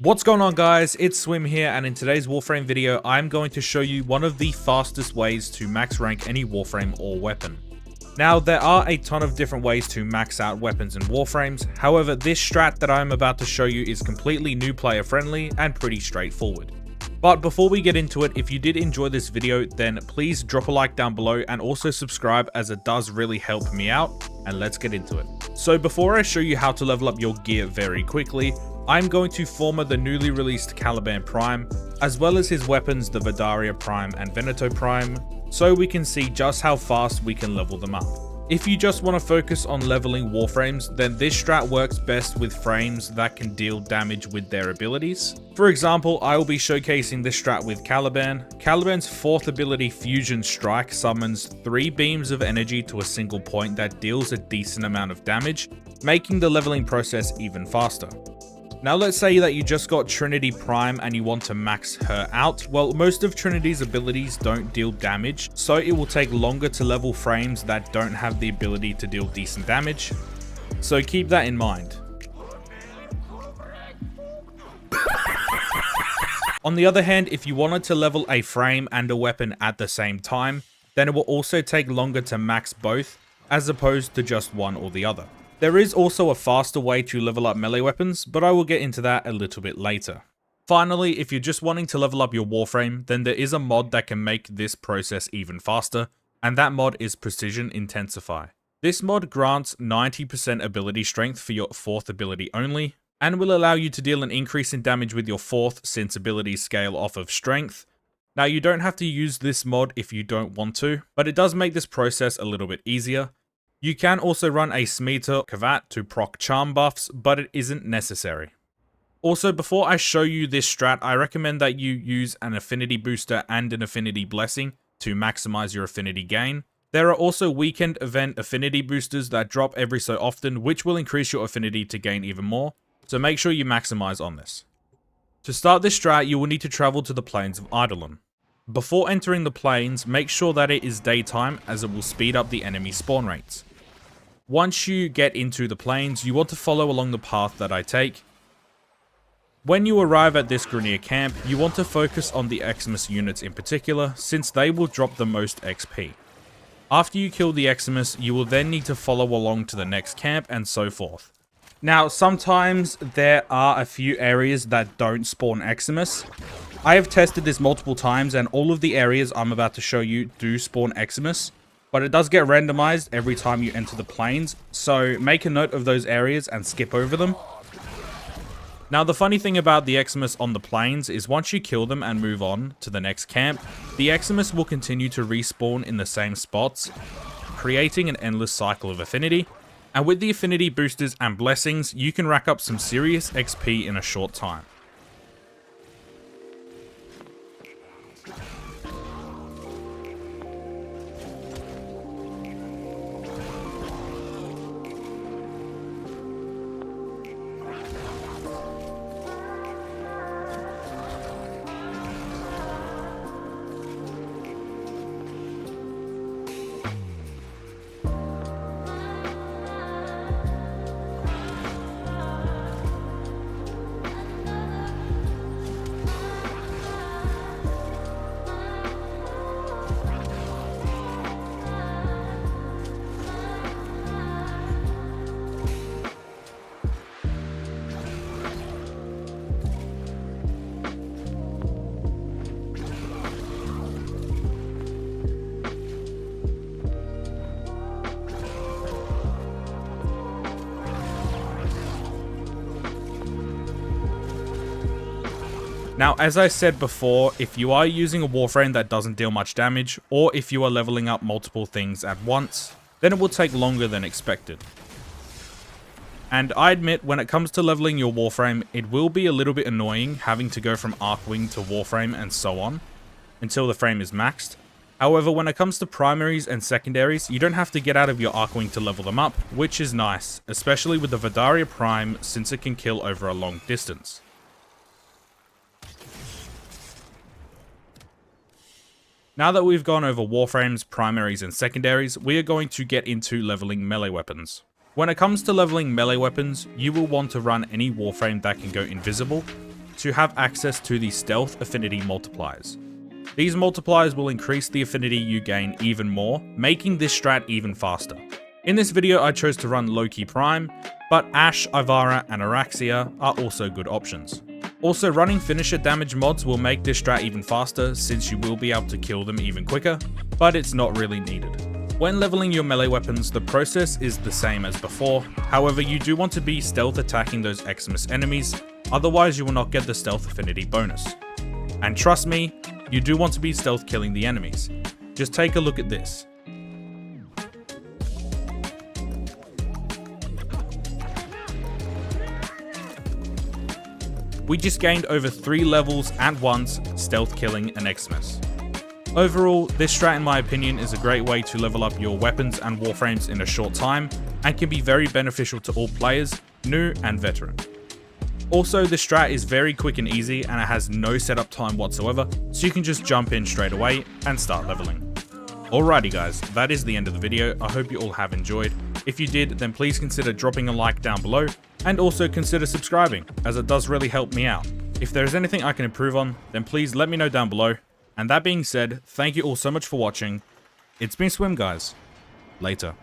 What's going on, guys? It's Swim here, and in today's Warframe video, I'm going to show you one of the fastest ways to max rank any Warframe or weapon. Now, there are a ton of different ways to max out weapons in Warframes, however, this strat that I'm about to show you is completely new player friendly and pretty straightforward. But before we get into it, if you did enjoy this video, then please drop a like down below and also subscribe, as it does really help me out, and let's get into it. So before I show you how to level up your gear very quickly, I'm going to former the newly released Caliban Prime, as well as his weapons the Vidaria Prime and Veneto Prime, so we can see just how fast we can level them up. If you just want to focus on leveling Warframes, then this strat works best with frames that can deal damage with their abilities. For example, I will be showcasing this strat with Caliban. Caliban's 4th ability Fusion Strike summons 3 beams of energy to a single point that deals a decent amount of damage, making the leveling process even faster. Now let's say that you just got Trinity Prime and you want to max her out. Well, most of Trinity's abilities don't deal damage, so it will take longer to level frames that don't have the ability to deal decent damage. So keep that in mind. On the other hand, if you wanted to level a frame and a weapon at the same time, then it will also take longer to max both, as opposed to just one or the other. There is also a faster way to level up melee weapons, but I will get into that a little bit later. Finally, if you're just wanting to level up your Warframe, then there is a mod that can make this process even faster, and that mod is Precision Intensify. This mod grants 90% ability strength for your 4th ability only, and will allow you to deal an increase in damage with your 4th since abilities scale off of strength. Now, you don't have to use this mod if you don't want to, but it does make this process a little bit easier. You can also run a Smeeta Kavat to proc charm buffs, but it isn't necessary. Also, before I show you this strat, I recommend that you use an affinity booster and an affinity blessing to maximize your affinity gain. There are also weekend event affinity boosters that drop every so often, which will increase your affinity to gain even more, so make sure you maximize on this. To start this strat, you will need to travel to the plains of Eidolon. Before entering the plains, make sure that it is daytime, as it will speed up the enemy spawn rates. Once you get into the plains, you want to follow along the path that I take. When you arrive at this Grineer camp, you want to focus on the Eximus units in particular, since they will drop the most XP. After you kill the Eximus, you will then need to follow along to the next camp, and so forth. Now, sometimes there are a few areas that don't spawn Eximus. I have tested this multiple times, and all of the areas I'm about to show you do spawn Eximus, but it does get randomized every time you enter the plains, so make a note of those areas and skip over them. Now, the funny thing about the Eximus on the plains is once you kill them and move on to the next camp, the Eximus will continue to respawn in the same spots, creating an endless cycle of affinity. And with the affinity boosters and blessings, you can rack up some serious XP in a short time. Now, as I said before, if you are using a Warframe that doesn't deal much damage, or if you are leveling up multiple things at once, then it will take longer than expected. And I admit, when it comes to leveling your Warframe, it will be a little bit annoying having to go from Archwing to Warframe and so on, until the frame is maxed. However, when it comes to primaries and secondaries, you don't have to get out of your Archwing to level them up, which is nice, especially with the Vidaria Prime, since it can kill over a long distance. Now that we've gone over Warframes, primaries, and secondaries, we are going to get into leveling melee weapons. When it comes to leveling melee weapons, you will want to run any Warframe that can go invisible, to have access to the stealth affinity multipliers. These multipliers will increase the affinity you gain even more, making this strat even faster. In this video I chose to run Loki Prime, but Ashe, Ivara and Araxia are also good options. Also, running finisher damage mods will make this strat even faster since you will be able to kill them even quicker, but it's not really needed. When leveling your melee weapons, the process is the same as before, however you do want to be stealth attacking those Xmas enemies, otherwise you will not get the stealth affinity bonus. And trust me, you do want to be stealth killing the enemies. Just take a look at this. We just gained over 3 levels at once stealth killing an Xmas. Overall, this strat in my opinion is a great way to level up your weapons and warframes in a short time, and can be very beneficial to all players, new and veteran. Also, this strat is very quick and easy and it has no setup time whatsoever, so you can just jump in straight away and start leveling. Alrighty guys, that is the end of the video. I hope you all have enjoyed. If you did, then please consider dropping a like down below, and also consider subscribing, as it does really help me out. If there is anything I can improve on, then please let me know down below. And that being said, thank you all so much for watching. It's been Swim guys. Later.